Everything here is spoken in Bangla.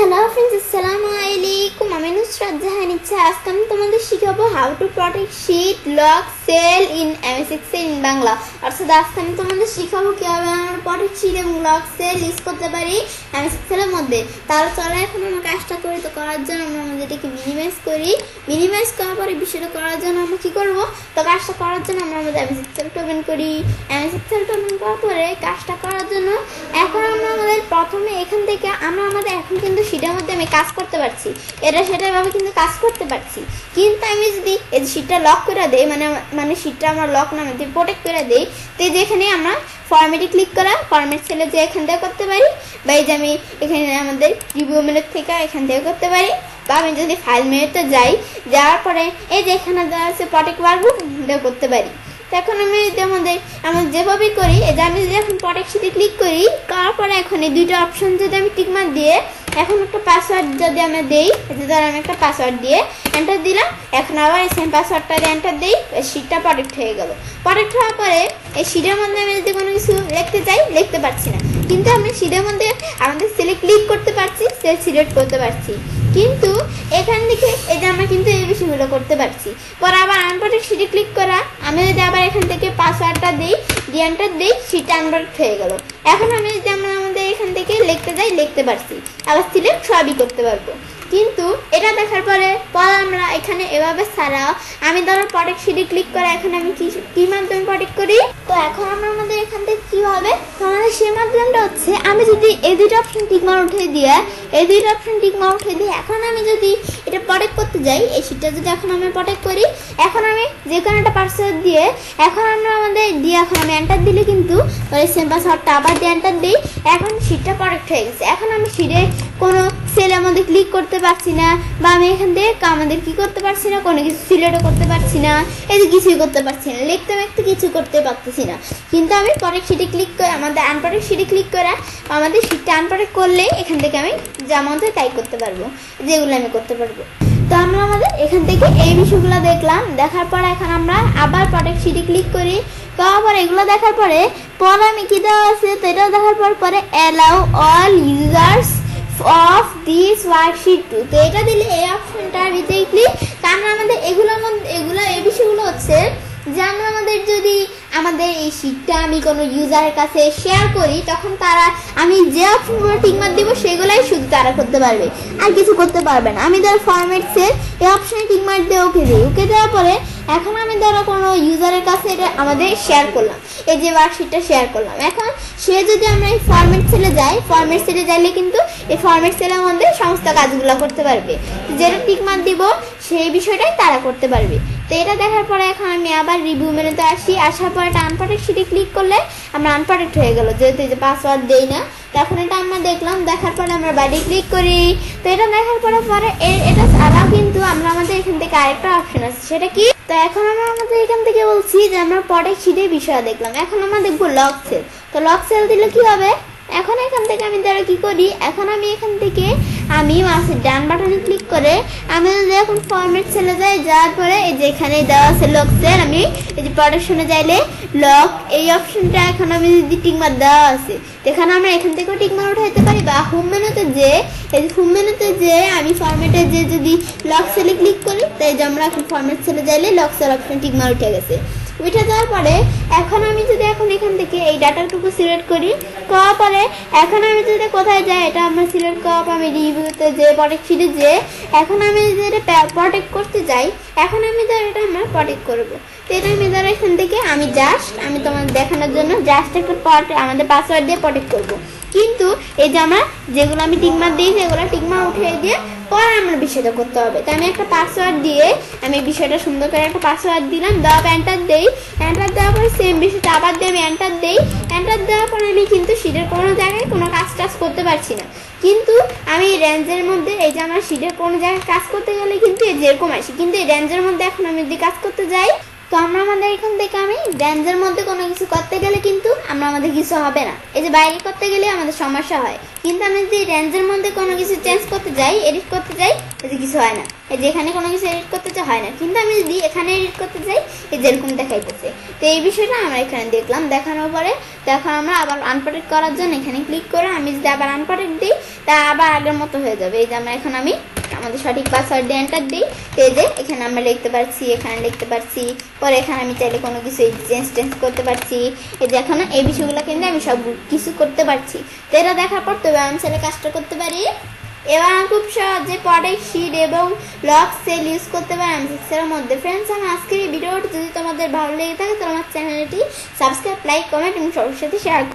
হ্যালো ফ্রেন্ডস, আসসালামু আলাইকুম। আমি নুসরাত জাহান ইচ্ছা। আজকে আমি তোমাদের শিখাবো how to protect sheet lock cell in MS Excel in Bangla. অর্থাৎ আজকে আমি তোমাদের শিখাবো কিভাবে আমরা প্রোটেক্ট শীট এবং লক সেল ইউজ করতে পারি এমএস এক্সেলের মধ্যে। তাহলে চলো এখন আমরা কাজটা করি। তো করার জন্য আমরা আমাদের এটাকে মিনিমাইজ করি। মিনিমাইজ করার পরে বিষয়টা করার জন্য আমরা কী করবো, তো কাজটা করার জন্য আমরা আমাদের এমএস এক্সেলটা ওপেন করি। এমএস এক্সেলটা ওপেন করার পরে কাজটা করার জন্য এখন আমরা আমাদের প্রথমে এখান থেকে আমরা আমাদের এখন কিন্তু শীটের মধ্যে আমি কাজ করতে পারছি, এটা সেটাভাবে কিন্তু কাজ করতে পারছি। কিন্তু আমি যদি এই শীটটা লক করে দেই, মানে শীটটা আমরা লক না দিয়ে প্রোটেক্ট করে দিই, তো যেখানে আমরা ফরম্যাটে ক্লিক করা ফরম্যাট সেলে যে এখান থেকে করতে পারি, বা এই যে আমি এখানে আমাদের রিভিউ মেনুর থেকে এখান থেকে করতে পারি, বা আমি যদি ফাইল মেনুতে যাই, যাওয়ার পরে এই যে এখানে দেওয়া আছে প্রোটেক্ট ওয়ার্কবুক করতে পারি। তো এখন আমি যদি আমাদের যেভাবে করি, এই যে আমি যদি এখন প্রোটেক্ট শীটে ক্লিক করি, করার পরে এখন এই দুইটা অপশন যদি আমি টিকমার্ক দিয়ে এখন একটা পাসওয়ার্ড যদি আমি দিই, ধর আমি একটা পাসওয়ার্ড দিয়ে এন্টার দিলাম, এখন আবার এই সেম পাসওয়ার্ডটা দিয়ে এন্টার দিই, শীটটা প্রোটেক্ট হয়ে গেল। প্রোটেক্ট হওয়ার পরে এই শীটের মধ্যে আমি যদি কোনো কিছু লিখতে চাই লিখতে পারছি না, কিন্তু আমি শীটের মধ্যে আমাদের সেলে ক্লিক করতে পারছি, সেল সিলেক্ট করতে পারছি, কিন্তু এখান থেকে এই যে আমরা কিন্তু এই বিষয়গুলো করতে পারছি। পরে আবার আনপ্রোটেক্ট শীটে ক্লিক করা, আমি যদি আবার এখান থেকে পাসওয়ার্ডটা দিই, দিয়ে এন্টার দিই, শীটটা আনপ্রোটেক্ট হয়ে গেল। এখন আমি যদি আমরা আমাদের এখান থেকে লিখতে যাই লিখতে পারছি, আবার সিলেক্ট সবই করতে পারবো। কিন্তু এটা দেখার পরে আমরা এখানে এভাবে ছাড়া আমি ধরো প্রোটেক্ট শীটে ক্লিক করে এখন আমি কি মাধ্যমে প্রোটেক্ট করি, তো এখন আমরা আমাদের এখান থেকে কি হবে, তো আমাদের সেই মাধ্যমটা হচ্ছে আমি যদি এই দুইটা অপশন টিকমার্ক উঠিয়ে দিয়ে এখন আমি যদি এটা প্রোটেক্ট করতে যাই, এই শীটটা যদি এখন আমি প্রোটেক্ট করি, এখন আমি যে কোনো একটা পাসওয়ার্ড দিয়ে এখন আমরা আমাদের দিয়ে এখন আমি এন্টার দিলে কিন্তু ওই সেম পাসওয়ার্ডটা আবার দিয়ে এন্টার দিই, এখন শীটটা প্রোটেক্ট হয়ে গেছে। এখন আমি শীটে কোনো সেলের মধ্যে ক্লিক করতে পারছি না, বা আমি এখান থেকে আমাদের কি করতে পারছি না, কোনো কিছু সিলেক্টও করতে পারছি না, এই যে কিছুই করতে পারছি না, লিখতে কিছু করতে পারতেছি না। কিন্তু আমি প্রোটেক্ট শীটে ক্লিক করে আমাদের আনপ্রোটেক্ট শীটে ক্লিক করে আমাদের শীটটা আনপ্রোটেক্ট করলে এখান থেকে আমি যা মন চায় তাই করতে পারবো, যেগুলো আমি করতে পারবো। তো আমরা আমাদের এখান থেকে এই বিষয়গুলো দেখলাম, দেখার পর এখন আমরা আবার প্রোটেক্ট শীটে ক্লিক করি, আবার এগুলো দেখার পরে আমি কি দেওয়া আছে, তো এটা দেখার পরে allow all users of this worksheet to, তো এটা দিলে এই অপশনটা ভিতরে ক্লিক, কারণ আমাদের এগুলো এই বিষয়গুলো হচ্ছে যে আমরা আমাদের যদি আমাদের এই শীটটা আমি কোনো ইউজারের কাছে শেয়ার করি, তখন তারা আমি যে অপশনগুলো টিকমার্ক দিব সেগুলাই শুধু তারা করতে পারবে, আর কিছু করতে পারবে না। আমি ধর ফরম্যাট সেল এই অপশনে টিকমার্ক দিয়ে ওকে দিই, ওকে দেওয়ার পরে এখন আমি ধরো কোনো ইউজারের কাছে এটা আমাদের শেয়ার করলাম, এই যে ওয়ার্কশিটটা শেয়ার করলাম, এখন সে যদি আমরা এই ফরম্যাট সেলে যাই, ফরম্যাট সেলে যাইলে কিন্তু এই ফরম্যাট সেলের মধ্যে সমস্ত কাজগুলো করতে পারবে, যেটা টিকমার্ক দিব সেই বিষয়টাই তারা করতে পারবে। তো এটা দেখার পরে এখন আমি আবার রিভিউ মেনুতে আসি, আসার পরে এটা আনপ্রোটেক্ট শীটে ক্লিক করলে আমরা আনপ্রোটেক্ট হয়ে গেল, যেহেতু এই যে পাসওয়ার্ড দেই না, তখন এটা আমরা দেখলাম, দেখার পরে আমরা বাইরে ক্লিক করি। তো এটা দেখার পরে এটা ছাড়াও কিন্তু আমরা আমাদের এখান থেকে আরেকটা অপশন আছে, সেটা কি, তো এখন আমরা আমাদের এখান থেকে বলছি যে আমরা প্রোটেক্ট শীটের বিষয় দেখলাম, এখন আমরা দেখবো লক সেল। তো লক সেল দিলে কি হবে, এখন এখান থেকে আমি দ্বারা কি করি, এখন আমি এখান থেকে আমি মাউসের ডান বাটনে ক্লিক করে আমি যদি এখন ফরম্যাট সেলে যাই, যাওয়ার পরে এই যে এখানে দেওয়া আছে লক সেল, আমি এই যে প্রোটেকশনে যাইলে লক এই অপশনটা এখন আমি যদি টিকমার্ক দেওয়া আছে, এখানে আমরা এখান থেকেও টিকমার্ক উঠাইতে পারি, বা হোম মেনুতে যে এই হোম মেনুতে যে আমি ফরম্যাটে যে যদি লক সেলে ক্লিক করি, তাই যে আমরা এখন ফরম্যাট সেলে যাইলে লক সেল অপশন টিকমার্ক উঠে গেছে। উঠে যাওয়ার পরে এখন আমি যদি এখন এখান থেকে এই ডাটাটুকু সিলেক্ট করার পরে এখন আমি যদি কোথায় যাই, এটা আমরা সিলেক্ট করার পর আমি রিভিউতে যে প্রোটেক্ট শীটে যে এখন আমি যদি এটা প্রোটেক্ট করতে যাই, এখন আমি ধর এটা আমরা প্রোটেক্ট করবো, তো এটা আমি ধর এখান থেকে আমি তোমাদের দেখানোর জন্য জাস্ট একটা আমাদের পাসওয়ার্ড দিয়ে প্রোটেক্ট করবো। কিন্তু এই যে আমরা যেগুলো আমি টিকমার্ক দিই সেগুলো টিকমার্ক উঠিয়ে দিয়ে পরে আমরা বিষয়টা করতে হবে। তো আমি একটা পাসওয়ার্ড দিয়ে আমি বিষয়টা সুন্দর করে একটা পাসওয়ার্ড দিলাম, দেওয়ার এন্টার দেই, এন্টার দেওয়ার পরে সেম বিষয়টা আবার দিয়ে আমি এন্টার দেই, এন্টার দেওয়ার পরে আমি কিন্তু শীটের কোনো জায়গায় কোনো কাজ করতে পারছি না, কিন্তু আমি রেঞ্জের মধ্যে এই যে আমার শীটের কোনো জায়গায় কাজ করতে গেলে কিন্তু যেরকম আসি, কিন্তু এই রেঞ্জের মধ্যে এখন আমি যদি কাজ করতে যাই, তো আমরা আমাদের এখান থেকে আমি রেঞ্জের মধ্যে কোনো কিছু করতে গেলে কিন্তু আমাদের কিছু হবে না। এই যে বাইরে করতে গেলে আমাদের সমস্যা হয়, কিন্তু আমি যদি রেঞ্জের মধ্যে কোনো কিছু চেঞ্জ করতে যাই, এডিট করতে যাই, এতে কিছু হয় না। এই যে এখানে কোনো কিছু এডিট করতে চাই হয় না, কিন্তু আমি যদি এখানে এডিট করতে যাই, এই যেরকম দেখাইতেছে। তো এই বিষয়টা আমরা এখানে দেখলাম। দেখানোর পরে এখন আমরা আবার আনপ্রটেক্ট করার জন্য এখানে ক্লিক করে আমি যদি আবার আনপ্রটেক্ট দিই, তা আবার আগের মতো হয়ে যাবে। এই যে আমরা এখন আমি আমাদের সঠিক পাসওয়ার্ড দিয়ে এন্টার দিই, এই যে এখানে আমরা লিখতে পারছি, এখানে লিখতে পারছি, পরে এখানে আমি চাইলে কোনো কিছু চেঞ্জ করতে পারছি। এই যে এখন এই বিষয়গুলো কিন্তু আমি সব কিছু করতে পারছি। তো এটা দেখার পর তবে আমি চাইলে কাজটা করতে পারি। এবার আমি খুব সহজে প্রোডাক্ট শিট এবং লক সেল ইউজ করতে পারি M6 মধ্যে। ফ্রেন্ডস, আমার আজকের এই ভিডিওটি যদি তোমাদের ভালো লেগে থাকে তাহলে আমার চ্যানেলটি সাবস্ক্রাইব, লাইক, কমেন্ট এবং সবার সাথে শেয়ার